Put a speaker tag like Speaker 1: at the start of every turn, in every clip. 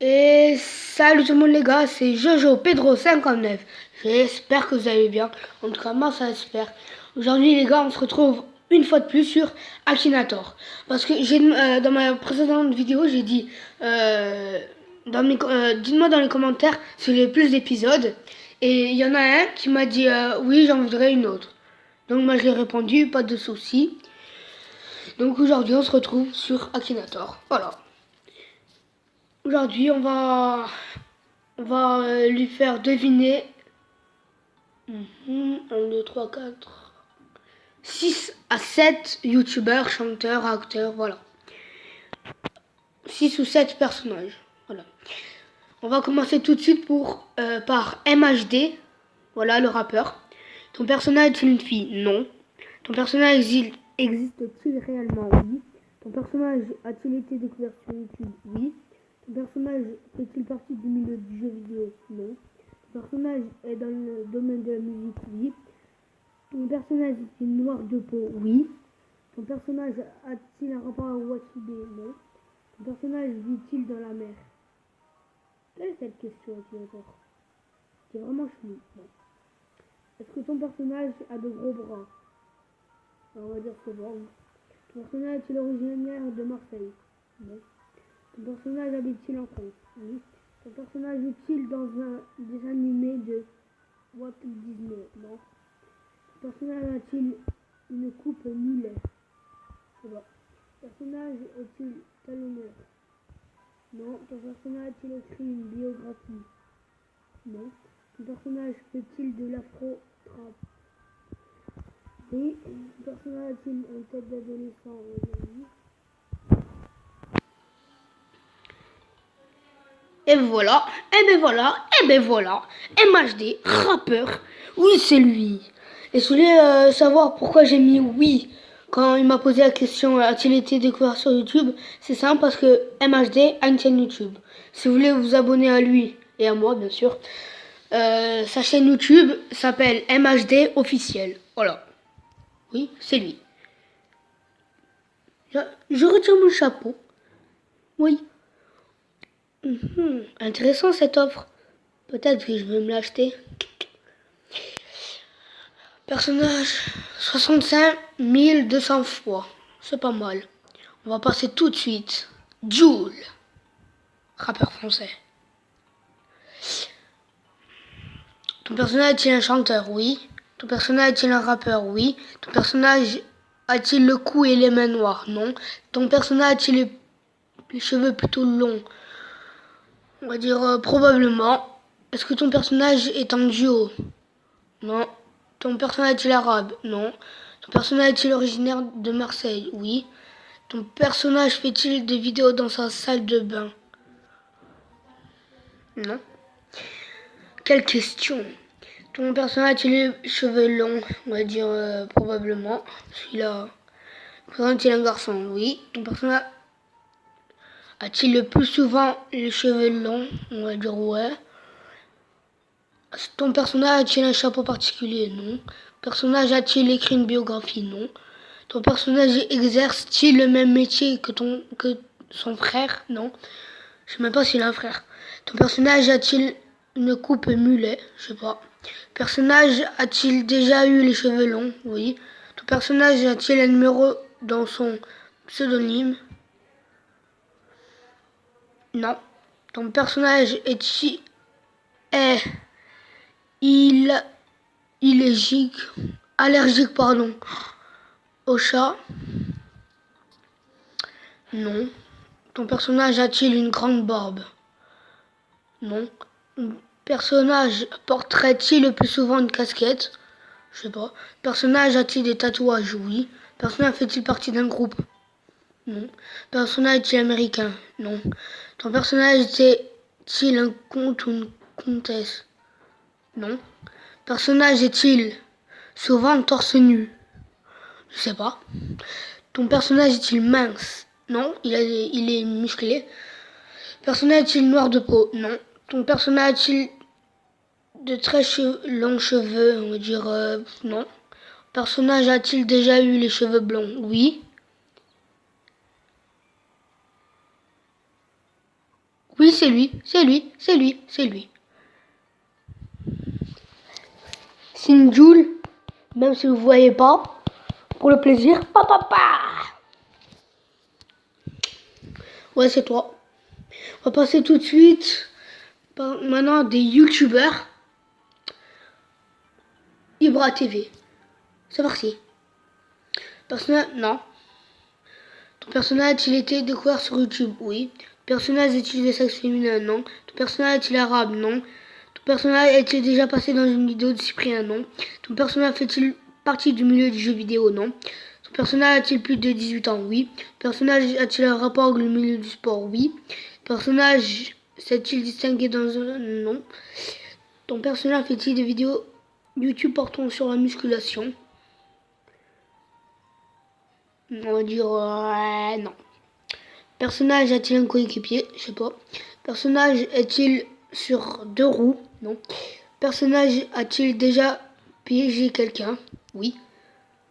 Speaker 1: Et salut tout le monde les gars, c'est Jojo Pedro 59. J'espère que vous allez bien. En tout cas, moi ça j'espère. Aujourd'hui les gars, on se retrouve une fois de plus sur Akinator. Parce que dans ma précédente vidéo, j'ai dit dites-moi dans les commentaires s'il y a plus d'épisodes. Et il y en a un qui m'a dit oui, j'en voudrais une autre. Donc moi je lui ai répondu, pas de soucis. Donc aujourd'hui on se retrouve sur Akinator. Voilà. Aujourd'hui on va lui faire deviner 1, 2, 3, 4, 6 à 7 youtubeurs, chanteurs, acteurs, voilà. 6 ou 7 personnages. Voilà. On va commencer tout de suite par MHD, voilà le rappeur. Ton personnage est-il une fille? Non. Ton personnage existe-t-il réellement? Oui. Ton personnage a-t-il été découvert sur YouTube? Oui. Ton personnage fait-il partie du milieu du jeu vidéo? Non. Ton personnage est dans le domaine de la musique? Oui. Ton personnage est-il noir de peau? Oui. Ton personnage a-t-il un rapport à Wasabi? Non. Ton personnage vit-il dans la mer? Quelle est cette question, Akinator? C'est vraiment chelou. Non. Est-ce que ton personnage a de gros bras? On va dire que bon. Ton personnage est-il originaire de Marseille? Non. Ton personnage habite-t-il en France? Oui. Ton personnage est-il dans un dessin animé de Walt Disney? Non. Ton personnage a-t-il une coupe mulet? C'est bon. Ton personnage est-il talonneur? Non. Ton personnage a-t-il écrit une biographie? Non. Ton personnage fait-il de l'afro-trap? Oui. Ton personnage a-t-il une tête d'adolescent? Oui. Et voilà, et ben voilà, et ben voilà, MHD, rappeur, oui c'est lui. Et je voulais savoir pourquoi j'ai mis oui quand il m'a posé la question a-t-il été découvert sur YouTube. C'est simple parce que MHD a une chaîne YouTube. Si vous voulez vous abonner à lui et à moi bien sûr, sa chaîne YouTube s'appelle MHD officiel. Voilà, oui c'est lui. Je retire mon chapeau, oui. Intéressant cette offre. Peut-être que je vais me l'acheter. Personnage 65 200 fois. C'est pas mal. On va passer tout de suite. Jul, rappeur français. Ton personnage est-il un chanteur? Oui. Ton personnage est-il un rappeur? Oui. Ton personnage a-t-il le cou et les mains noires? Non. Ton personnage a-t-il les cheveux plutôt longs? On va dire probablement. Est-ce que ton personnage est en duo? Non. Ton personnage est-il arabe? Non. Ton personnage est-il originaire de Marseille? Oui. Ton personnage fait-il des vidéos dans sa salle de bain? Non. Quelle question? Ton personnage a-t-il les cheveux longs? On va dire probablement. Celui-là. Ton personnage est-il un garçon? Oui. Ton personnage a-t-il le plus souvent les cheveux longs? On va dire ouais. Ton personnage a-t-il un chapeau particulier? Non. Ton personnage a-t-il écrit une biographie? Non. Ton personnage exerce-t-il le même métier que son frère? Non. Je sais même pas s'il a un frère. Ton personnage a-t-il une coupe mulet? Je sais pas. Personnage a-t-il déjà eu les cheveux longs? Oui. Ton personnage a-t-il un numéro dans son pseudonyme? Non. Ton personnage est-il est il allergique pardon au chat? Non. Ton personnage a-t-il une grande barbe? Non. Ton personnage porterait-il le plus souvent une casquette? Je sais pas. Personnage a-t-il des tatouages? Oui. Personnage fait-il partie d'un groupe? Non. Personnage est-il américain? Non. Ton personnage est-il un comte ou une comtesse? Non. Personnage est-il souvent torse nu? Je sais pas. Ton personnage est-il mince? Non. Il est musclé. Personnage est-il noir de peau? Non. Ton personnage a-t-il de très longs cheveux? On va dire non. Personnage a-t-il déjà eu les cheveux blonds? Oui. Oui, c'est lui, c'est lui, c'est lui, c'est lui. C'est une Joule, même si vous ne voyez pas, pour le plaisir. Pa. Ouais, c'est toi. On va passer tout de suite maintenant des youtubeurs. Ibra TV. C'est parti. Personnage, non. Ton personnage a-t-il été découvert sur YouTube? Oui. Ton personnage est-il de sexe féminin? Non. Ton personnage est-il arabe? Non. Ton personnage est-il déjà passé dans une vidéo de Cyprien? Non. Ton personnage fait-il partie du milieu du jeu vidéo? Non. Ton personnage a-t-il plus de 18 ans? Oui. Ton personnage a-t-il un rapport avec le milieu du sport? Oui. Ton personnage s'est-il distingué dans un... Non. Ton personnage fait-il des vidéos YouTube portant sur la musculation? On va dire non. Personnage a-t-il un coéquipier? Je sais pas. Personnage est-il sur 2 roues? Non. Personnage a-t-il déjà piégé quelqu'un? Oui.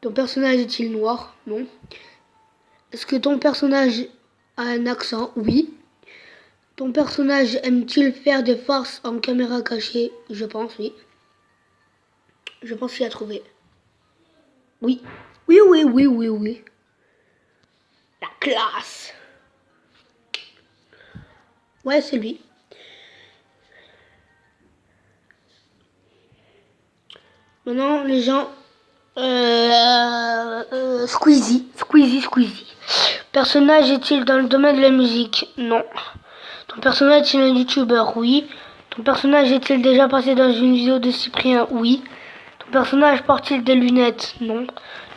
Speaker 1: Ton personnage est-il noir? Non. Est-ce que ton personnage a un accent? Oui. Ton personnage aime-t-il faire des farces en caméra cachée? Je pense, oui. Je pense qu'il a trouvé. Oui. Oui. La classe. Ouais, c'est lui. Maintenant, les gens... Squeezie. Personnage est-il dans le domaine de la musique? Non. Ton personnage est-il un youtubeur? Oui. Ton personnage est-il déjà passé dans une vidéo de Cyprien? Oui. Ton personnage porte-t-il des lunettes? Non.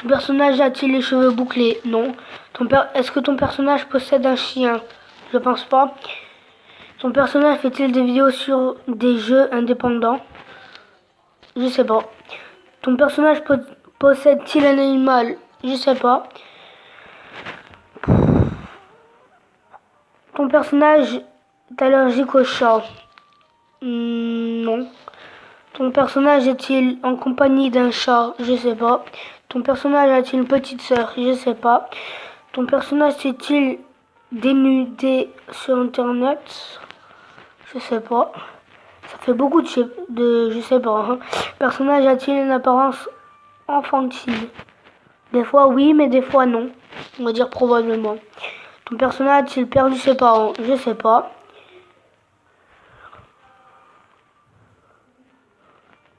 Speaker 1: Ton personnage a-t-il les cheveux bouclés? Non. Est-ce que ton personnage possède un chien? Je pense pas. Ton personnage fait-il des vidéos sur des jeux indépendants? Je sais pas. Ton personnage possède-t-il un animal? Je sais pas. Ton personnage est allergique au chat? Non. Ton personnage est-il en compagnie d'un chat? Je sais pas. Ton personnage a-t-il une petite sœur? Je sais pas. Ton personnage s'est-il dénudé sur internet? Je sais pas. Ça fait beaucoup de je sais pas. Hein. Personnage a-t-il une apparence enfantine? Des fois oui, mais des fois non. On va dire probablement. Ton personnage a-t-il perdu ses parents? Je sais pas.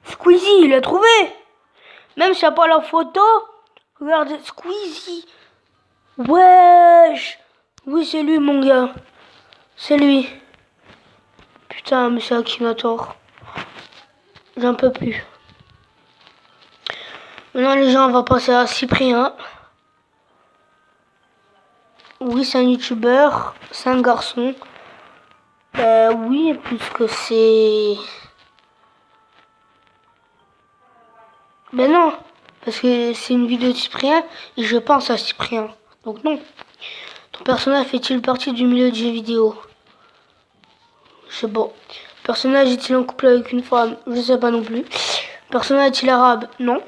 Speaker 1: Squeezie, il a trouvé. Même s'il n'y a pas la photo. Regarde, Squeezie. Wesh. Oui, c'est lui, mon gars. C'est lui. Putain, mais c'est Akinator. J'en peux plus. Maintenant, les gens, on va passer à Cyprien. Oui, c'est un youtubeur. C'est un garçon. Oui, puisque c'est... Ben non, parce que c'est une vidéo de Cyprien et je pense à Cyprien. Donc non. Ton personnage fait-il partie du milieu de jeux vidéo? Je sais pas. Personnage est-il en couple avec une femme? Je sais pas non plus. Personnage est-il arabe? Non.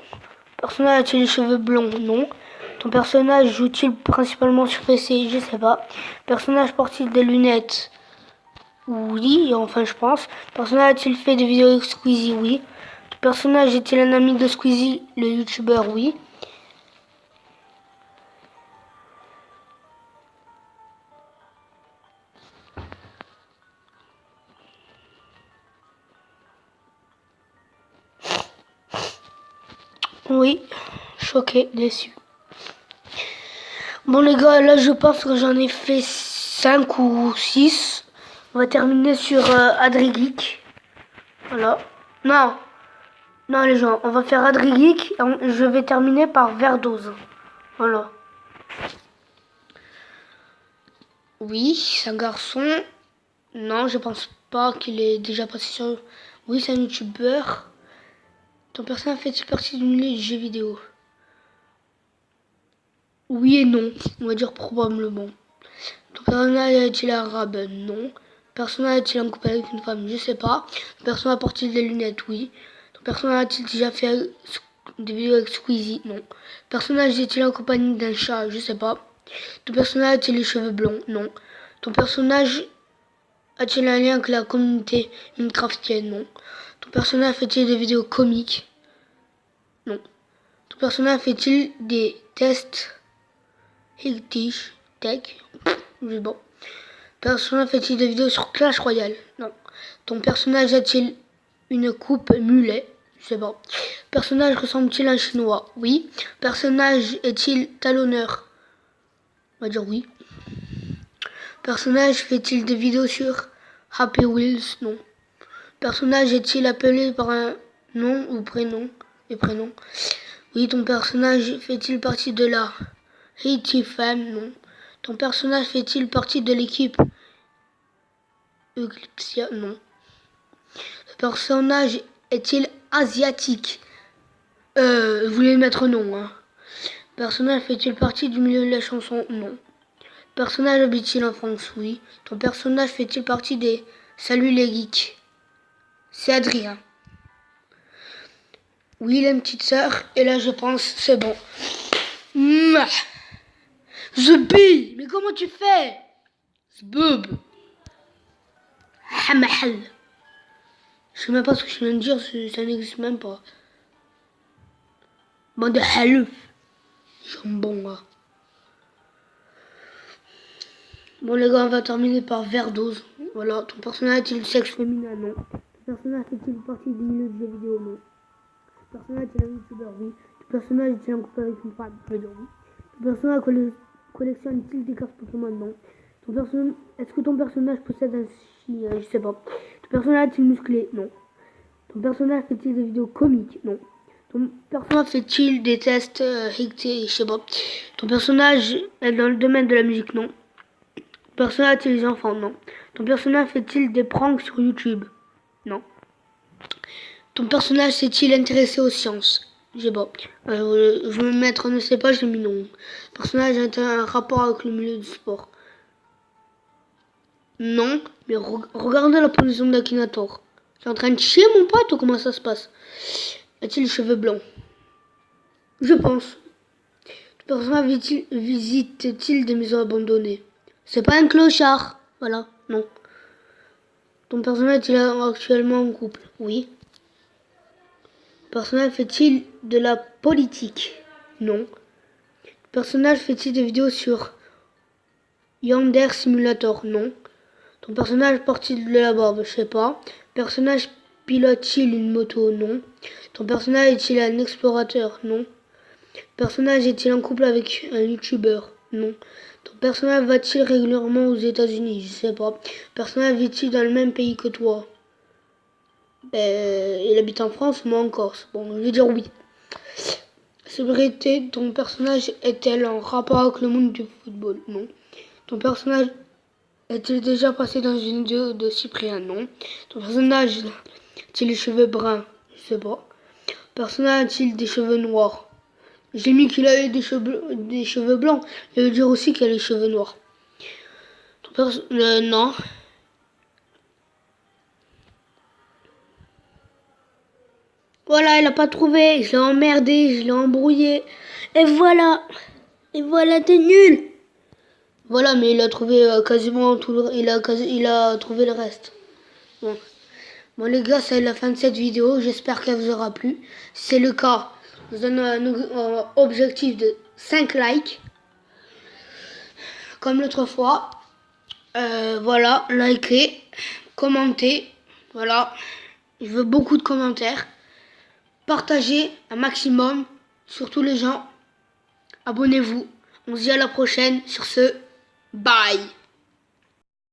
Speaker 1: Personnage a-t-il les cheveux blonds? Non. Ton personnage joue-t-il principalement sur PC? Je sais pas. Personnage porte-t-il des lunettes? Oui, enfin je pense. Personnage a-t-il fait des vidéos avec Squeezie? Oui. Ton personnage est-il un ami de Squeezie, le youtubeur? Oui. Oui. Choqué, déçu. Bon les gars, là je pense que j'en ai fait 5 ou 6. On va terminer sur AdriGeek. Voilà. Non. Non les gens, on va faire AdriGeek et je vais terminer par Verdose. Voilà. Oui, c'est un garçon. Non, je pense pas qu'il est déjà passé sur... Oui, c'est un youtubeur. Ton personnage fait partie du milieu du jeu vidéo? Oui et non, on va dire probablement. Ton personnage est-il arabe? Non. Ton personnage est-il en couple avec une femme? Je sais pas. Ton personnage porte-t-il des lunettes? Oui. Ton personnage a-t-il déjà fait des vidéos avec Squeezie? Non. Ton personnage est-il en compagnie d'un chat? Je sais pas. Ton personnage a-t-il les cheveux blonds? Non. Ton personnage A-t-il un lien avec la communauté minecraftienne? Non. Ton personnage fait-il des vidéos comiques? Non. Ton personnage fait-il des tests hectiques? Tech? Je sais pas. Personnage fait-il des vidéos sur Clash Royale? Non. Ton personnage a-t-il une coupe mulet? Je sais pas. Personnage ressemble-t-il à un chinois? Oui. Personnage est-il talonneur? On va dire oui. Personnage fait-il des vidéos sur Happy Wheels? Non. Personnage est-il appelé par un nom ou prénom? Et prénom? Oui. Ton personnage fait-il partie de la Haiti Fam? Non. Ton personnage fait-il partie de l'équipe Eclipsia? Non. Le personnage est-il asiatique? Vous voulez mettre non, hein. Personnage fait-il partie du milieu de la chanson? Non. Personnage habite-t-il en France? Oui. Ton personnage fait-il partie des Salut les geeks? C'est Adrien. Oui, il a une petite sœur. Et là, je pense, c'est bon. Mouah. The Bee. Mais comment tu fais? Zbub. Hamahal. Je sais même pas ce que je viens de dire, ça n'existe même pas. Bande de halouf. Jambon, là. Bon, les gars, on va terminer par Verdose. Voilà, ton personnage est-il le sexe féminin? Non. Ton personnage fait-il partie du milieu de jeux vidéo? Non. Ton personnage est un youtubeur? Oui. Ton personnage est-il en couple avec une femme? Je veux dire oui. Ton personnage collectionne-t-il des cartes Pokémon? Non. Est-ce que ton personnage possède un chien? Je sais pas. Ton personnage est-il musclé? Non. Ton personnage fait-il des vidéos comiques? Non. Ton personnage fait-il des tests je sais pas. Ton personnage est dans le domaine de la musique? Non. Ton personnage a-t-il des enfants? Non. Ton personnage fait-il des pranks sur YouTube? Non. Ton personnage s'est-il intéressé aux sciences? Je sais pas. Je vais me mettre ne sais pas, j'ai mis non. Ton personnage a un rapport avec le milieu du sport? Non, mais regardez la position d'Akinator. Tu es en train de chier mon pote ou comment ça se passe? A-t-il les cheveux blancs? Je pense. Ton personnage visite-t-il des maisons abandonnées? C'est pas un clochard. Voilà, non. Ton personnage est-il actuellement en couple? Oui. Ton personnage fait-il de la politique? Non. Ton personnage fait-il des vidéos sur Yandere Simulator? Non. Ton personnage porte-t-il de la barbe? Je sais pas. Ton personnage pilote-t-il une moto? Non. Ton personnage est-il un explorateur? Non. Ton personnage est-il en couple avec un youtubeur? Non. Ton personnage va-t-il régulièrement aux États-Unis? Je sais pas. Ton personnage vit-il dans le même pays que toi? Il habite en France, moi en Corse. Bon, je vais dire oui. Célébrité, ton personnage est-elle en rapport avec le monde du football? Non. Ton personnage est-il déjà passé dans une vidéo de Cyprien? Non. Ton personnage a-t-il les cheveux bruns? Je sais pas. Ton personnage a-t-il des cheveux noirs? J'ai mis qu'il a eu des cheveux blancs. Je veux dire aussi qu'il a les cheveux noirs. Non. Voilà, il a pas trouvé. Je l'ai emmerdé, je l'ai embrouillé. Et voilà. Et voilà, t'es nul. Voilà, mais il a trouvé quasiment tout le... Il a trouvé le reste. Bon. Bon les gars, c'est la fin de cette vidéo. J'espère qu'elle vous aura plu. Si c'est le cas, je vous donne un objectif de 5 likes. Comme l'autre fois. Voilà, likez, commentez. Voilà. Je veux beaucoup de commentaires. Partagez un maximum. Surtout les gens. Abonnez-vous. On se dit à la prochaine. Sur ce, bye.